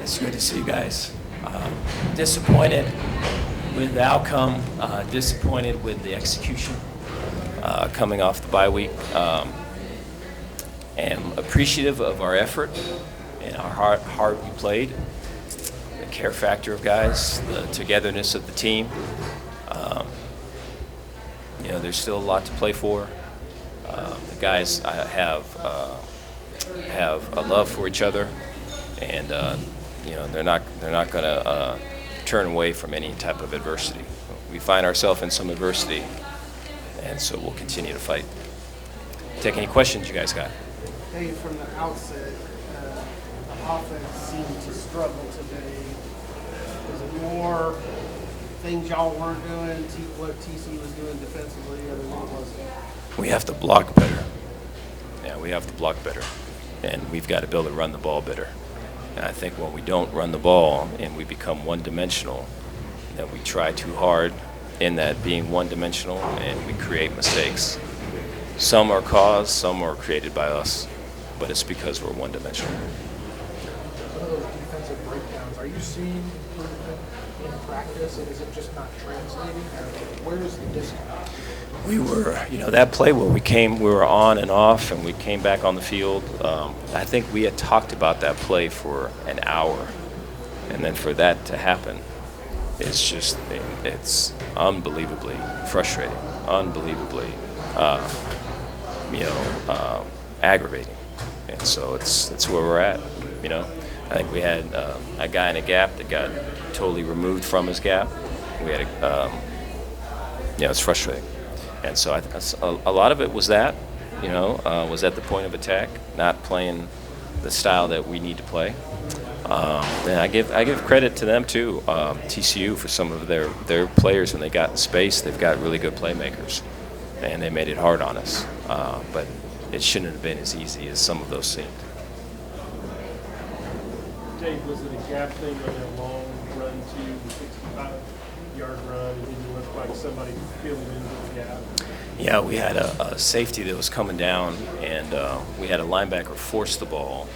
It's good to see you guys. Disappointed with the outcome, disappointed with the execution coming off the bye week. Am appreciative of our effort and how hard we played, the care factor of guys, the togetherness of the team. There's still a lot to play for. The guys have a love for each other, and they're not going to turn away from any type of adversity. We find ourselves in some adversity, and so we'll continue to fight. Take any questions you guys got. Hey, from the outset, the offense seemed to struggle today. Was it more things y'all weren't doing, what TCU was doing defensively, or what was it? We have to block better. Yeah, we have to block better, and we've got to be able to run the ball better. And I think when we don't run the ball and we become one-dimensional, then we try too hard in that being one-dimensional, and we create mistakes. Some are caused, some are created by us, but it's because we're one-dimensional. Some of those defensive breakdowns, are you seeing improvement in practice, and is it just not translating? Or where is the disconnect? We were, that play where we were on and off, and we came back on the field. I think we had talked about that play for an hour, and then for that to happen, it's unbelievably frustrating, unbelievably, aggravating, and so it's where we're at. I think we had a guy in a gap that got totally removed from his gap. We had it's frustrating. And so a lot of it was that, was at the point of attack, not playing the style that we need to play. And I give credit to them too, TCU, for some of their players. When they got in space, they've got really good playmakers, and they made it hard on us. But it shouldn't have been as easy as some of those seemed. Dave, was it a gap thing on a long run to the 65-yard run, and then you looked like somebody filling into the gap? Yeah, we had a safety that was coming down, and we had a linebacker force the ball,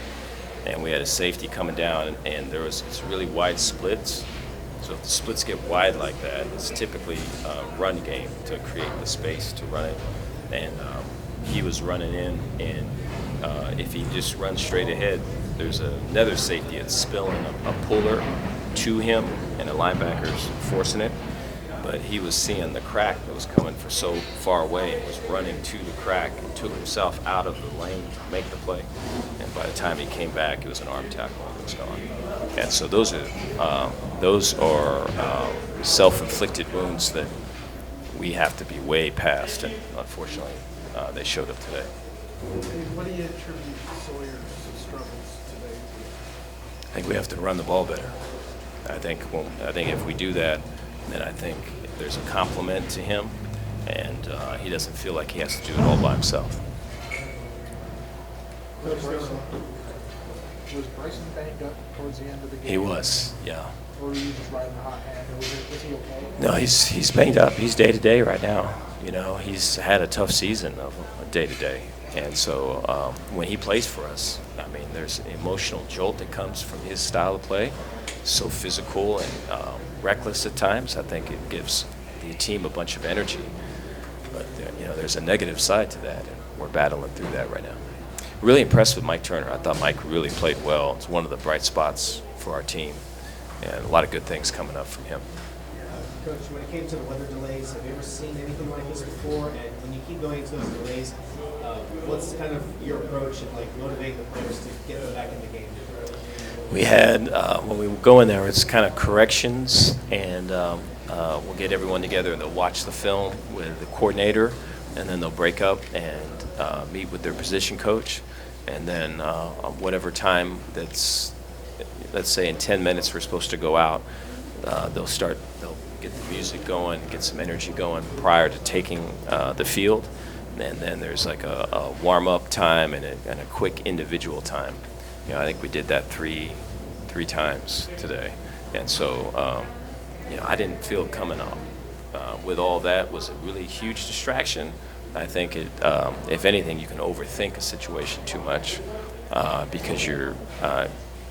and we had a safety coming down, and there was really wide splits. So if the splits get wide like that, it's typically a run game to create the space to run it. And he was running in, and if he just runs straight ahead, there's another safety that's spilling a puller to him, and the linebacker's forcing it. But he was seeing the crack that was coming from so far away and was running to the crack and took himself out of the lane to make the play. And by the time he came back, it was an arm tackle and it was gone. And so those are self-inflicted wounds that we have to be way past, and unfortunately, they showed up today. What do you attribute Sawyer's struggles today? I think we have to run the ball better. I think if we do that, then I think there's a compliment to him, and he doesn't feel like he has to do it all by himself. Was Bryson banged up towards the end of the game? He was, yeah. Or were you just riding the hot hand? Or was he okay? No, he's banged up. He's day-to-day right now. He's had a tough season of day-to-day. And so when he plays for us, there's an emotional jolt that comes from his style of play. So physical and reckless at times. I think it gives the team a bunch of energy. But there's a negative side to that, and we're battling through that right now. Really impressed with Mike Turner. I thought Mike really played well. It's one of the bright spots for our team, and a lot of good things coming up from him. Coach, when it came to the weather delays, have you ever seen anything like this before? And when you keep going into those delays, what's kind of your approach in motivating the players to get them back in the game? We had, when we go in there, it's kind of corrections, and we'll get everyone together and they'll watch the film with the coordinator, and then they'll break up and meet with their position coach, and then whatever time that's, let's say in 10 minutes we're supposed to go out, they'll get the music going, get some energy going prior to taking the field, and then there's like a warm-up time and a quick individual time. I think we did that three times today, and so I didn't feel coming up with all that was a really huge distraction. I think if anything, you can overthink a situation too much because you're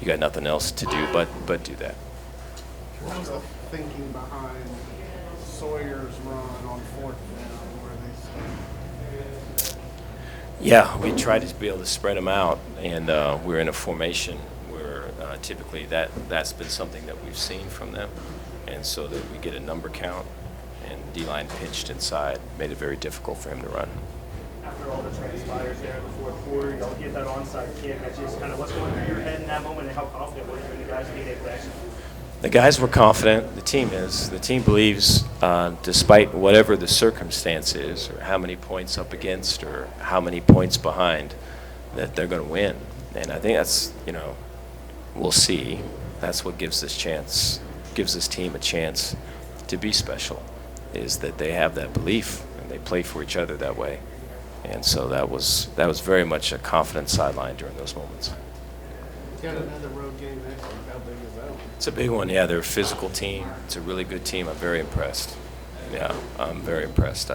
you got nothing else to do but do that. What was the thinking behind Sawyer's run on 4th down where they Yeah, we tried to be able to spread them out, and we're in a formation where typically that's been something that we've seen from them, and so that we get a number count, and D-line pinched inside made it very difficult for him to run. After all the transpires there in the fourth quarter, y'all get that onside kick. That's just kind of what's going through your head in that moment, and how confident were you in the guys being able to execute? The guys were confident. The team is. The team believes, despite whatever the circumstance is, or how many points up against, or how many points behind, that they're going to win. And I think that's, we'll see. That's what gives this team a chance to be special, is that they have that belief and they play for each other that way. And so that was very much a confident sideline during those moments. got another road game next week. How big is that one? It's a big one, yeah. They're a physical team. It's a really good team. I'm very impressed. Yeah, I'm very impressed.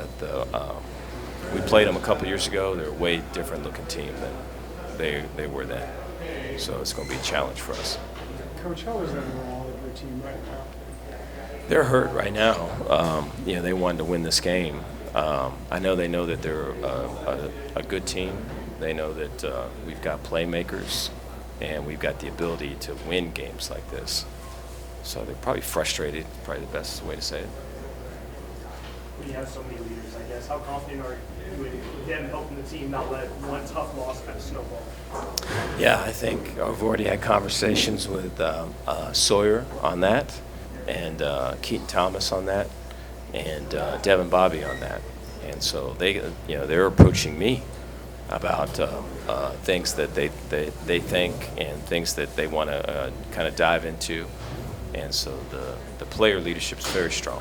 We played them a couple years ago. They're a way different looking team than they were then. So it's going to be a challenge for us. Coach, how is that overall of your team right now? They're hurt right now. They wanted to win this game. I know they know that they're a good team. They know that we've got playmakers, and we've got the ability to win games like this. So they're probably frustrated, probably the best way to say it. When you have so many leaders, I guess, how confident are you with them helping the team not let one tough loss kind of snowball? Yeah, I think I've already had conversations with Sawyer on that, and Keaton Thomas on that, and Devin Bobby on that. And so they're approaching me about things that they think and things that they want to kind of dive into. And so the player leadership is very strong.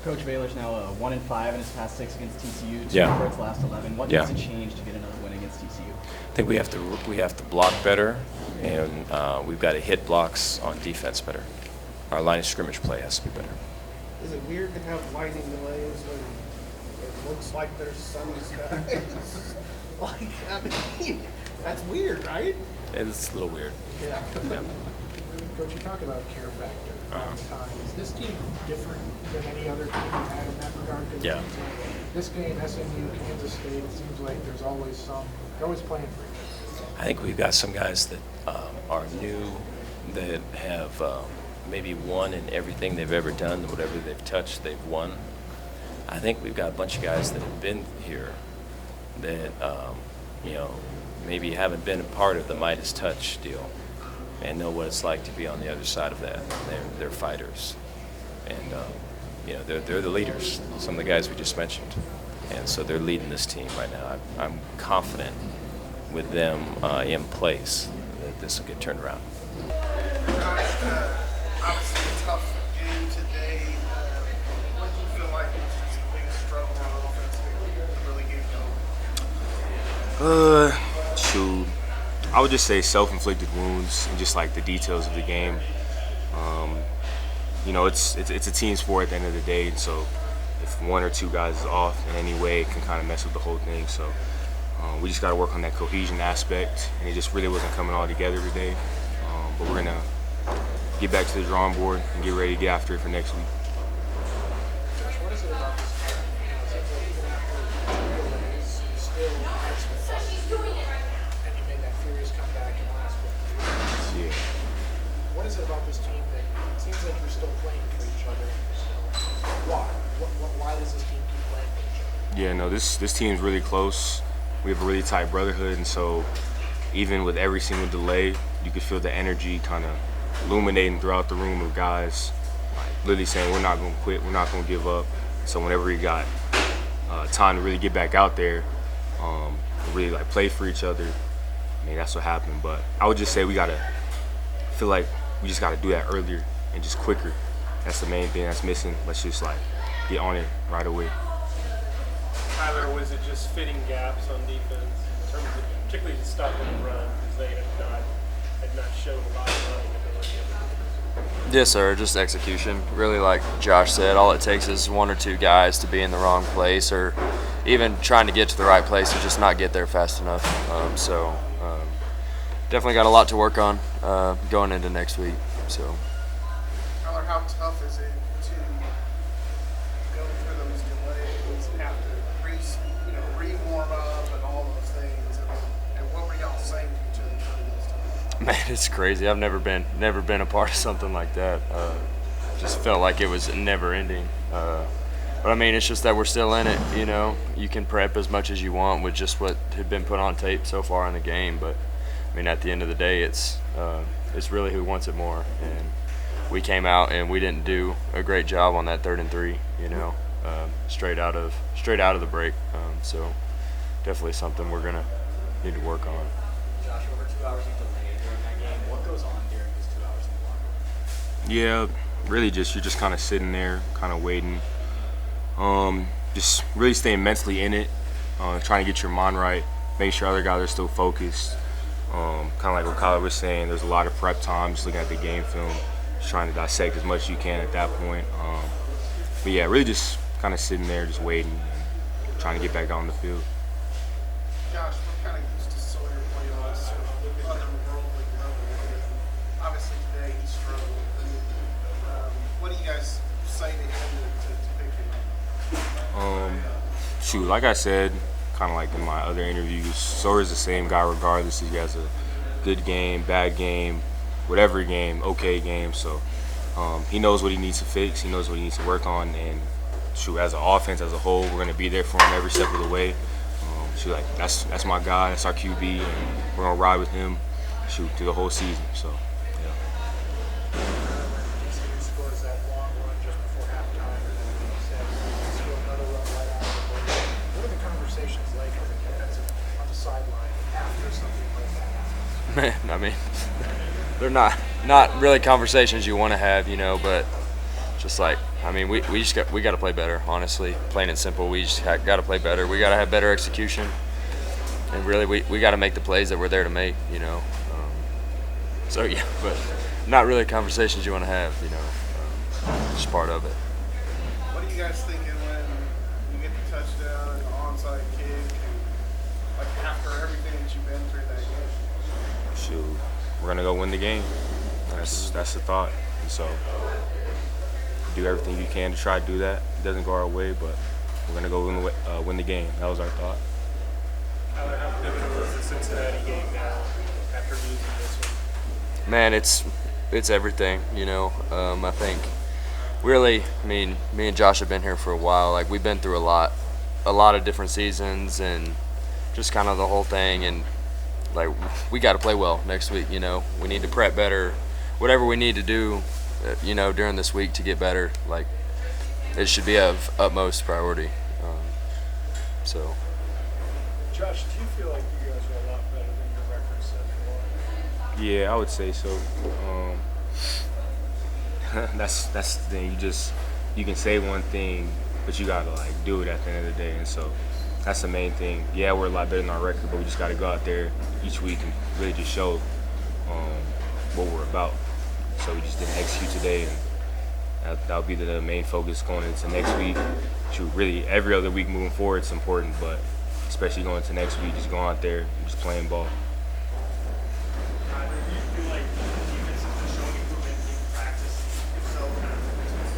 Coach, Baylor's now 1-5 in his past 6 against TCU. 2 Yeah. for its last 11. What Yeah. needs to change to get another win against TCU? I think we have to block better, and we've got to hit blocks on defense better. Our line of scrimmage play has to be better. Is it weird to have lightning delays when it looks like there's sunny skies? That's weird, right? It's a little weird. Yeah. Coach, you talk about care factor all the time. Is this team different than any other team you've had in that regard? 'Cause Yeah. it seems like this game, SMU, Kansas State, it seems like there's always they're always playing for each other. I think we've got some guys that are new, that have maybe won in everything they've ever done. Whatever they've touched, they've won. I think we've got a bunch of guys that have been here that maybe haven't been a part of the Midas touch deal and know what it's like to be on the other side of that. They're fighters, and they're the leaders. Some of the guys we just mentioned, and so they're leading this team right now. I'm confident with them in place that this will get turned around. Obviously a tough game today. What do you feel like was just the biggest struggle on offense that really gave you hope? Shoot. I would just say self-inflicted wounds and just like the details of the game. It's a team sport at the end of the day, and so if one or two guys is off in any way, it can kind of mess with the whole thing. So we just got to work on that cohesion aspect, and it just really wasn't coming all together today. But we're gonna get back to the drawing board and get ready to get after it for next week. Josh, what is it about this game? It seems like even after 2 delays, you still have some fun. And you made that furious comeback in the last 50 years. Yeah. What is it about this team that it seems like you're still playing for each other? Why? Why does this team keep playing for each other? Yeah, no, this team's really close. We have a really tight brotherhood, and so even with every single delay, you could feel the energy kind of illuminating throughout the room of guys, like literally saying we're not going to quit, we're not going to give up. So whenever we got time to really get back out there, really like play for each other, I mean that's what happened. But I would just say we feel like we just got to do that earlier and just quicker. That's the main thing that's missing. Let's just like get on it right away. Tyler, was it just fitting gaps on defense, in terms of particularly to stop the run, because they had not shown a lot of running ability? Yes, sir. Just execution. Really, like Josh said, all it takes is 1 or 2 guys to be in the wrong place, or even trying to get to the right place and just not get there fast enough. definitely got a lot to work on going into next week. So. Tyler, how tough is it to go through those delays and have to re-warm up and all those things? And what were y'all saying to each other during those times? Man, it's crazy. I've never been a part of something like that. Just felt like it was never ending. But I mean, it's just that we're still in it. You can prep as much as you want with just what had been put on tape so far in the game. But I mean, at the end of the day, it's really who wants it more. And we came out and we didn't do a great job on that 3rd and 3. Straight out of the break. So definitely something we're gonna need to work on. Josh, over 2 hours of delay during that game. What goes on during those 2 hours in the locker room? Yeah, really you're just kind of sitting there, kind of waiting. Just really staying mentally in it, trying to get your mind right, make sure other guys are still focused. Kind of like what Kyler was saying, there's a lot of prep time, just looking at the game film, just trying to dissect as much as you can at that point. But yeah, really just kind of sitting there, just waiting, and trying to get back out on the field. Josh, we're kind of used to Sawyer playing on a sort of otherworldly level. Obviously today he struggled. What do you guys say to him to pick him up? Shoot, like I said, kind of like in my other interviews, Sawyer's the same guy regardless if he has a good game, bad game, whatever game, okay game. So he knows what he needs to fix. He knows what he needs to work on. And shoot, as an offense as a whole, we're going to be there for him every step of the way. Shoot, like that's my guy, that's our QB, and we're going to ride with him, shoot, through the whole season. So, yeah. TCU scores that long run just before halftime, and then he said, score another run right after the break. What are the conversations like on the sideline after something like that happens? Man, I mean, they're not really conversations you want to have, but just like, I mean, we got to play better, honestly, plain and simple. We just got to play better. We got to have better execution, and really we got to make the plays that we're there to make, So yeah, but not really conversations you want to have, just part of it. What are you guys thinking when you get the touchdown and the onside kick, and like after everything that you've been through that game? Shoot, we're gonna go win the game. That's the thought. And so do everything you can to try to do that. It doesn't go our way, but we're gonna go win the game. That was our thought. How pivotal is the Cincinnati game now after losing this one? Man, it's everything, I think really, me and Josh have been here for a while. Like, we've been through a lot of different seasons and just kind of the whole thing. And like, we got to play well next week. We need to prep better. Whatever we need to do, during this week to get better. Like, it should be of utmost priority. So. Josh, do you feel like you guys are a lot better than your record said for? Yeah, I would say so. That's the thing. You can say one thing, but you gotta do it at the end of the day. And so that's the main thing. Yeah, we're a lot better than our record, but we just gotta go out there each week and really just show what we're about. So we just didn't execute today, and that'll be the main focus going into next week. Shoot, really every other week moving forward, it's important, but especially going into next week, just going out there and just playing ball. Do you feel like the defense is just showing improvement in practice? If so,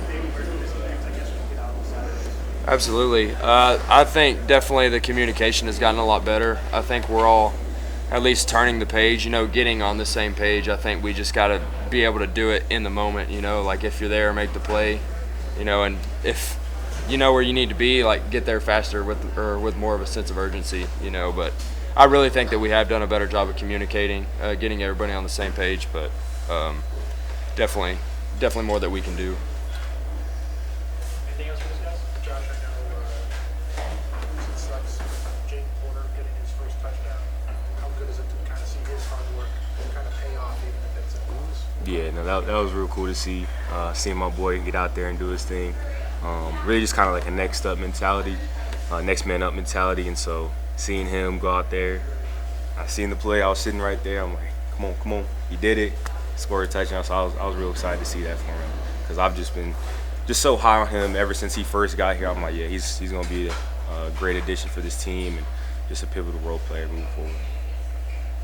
maybe where do missing games, I guess, when you get out on Saturdays? Absolutely. I think definitely the communication has gotten a lot better. I think we're all at least turning the page, getting on the same page. I think we just got to be able to do it in the moment, like if you're there, make the play, and if you know where you need to be, get there faster with more of a sense of urgency, but I really think that we have done a better job of communicating, getting everybody on the same page, but definitely more that we can do. Anything else for this guys? Josh, I know losing sucks. Jake Porter getting his first touchdown. How good is it to kind of see his hard work kind of pay off, even if it's a lose? Yeah, no, that was real cool to see. Seeing my boy get out there and do his thing. Really just kind of like a next up mentality, next man up mentality. And so seeing him go out there, I seen the play, I was sitting right there. I'm like, come on, he did it, scored a touchdown. So I was real excited to see that for him, because I've just been so high on him ever since he first got here. I'm like, yeah, he's gonna be a great addition for this team and just a pivotal role player moving forward.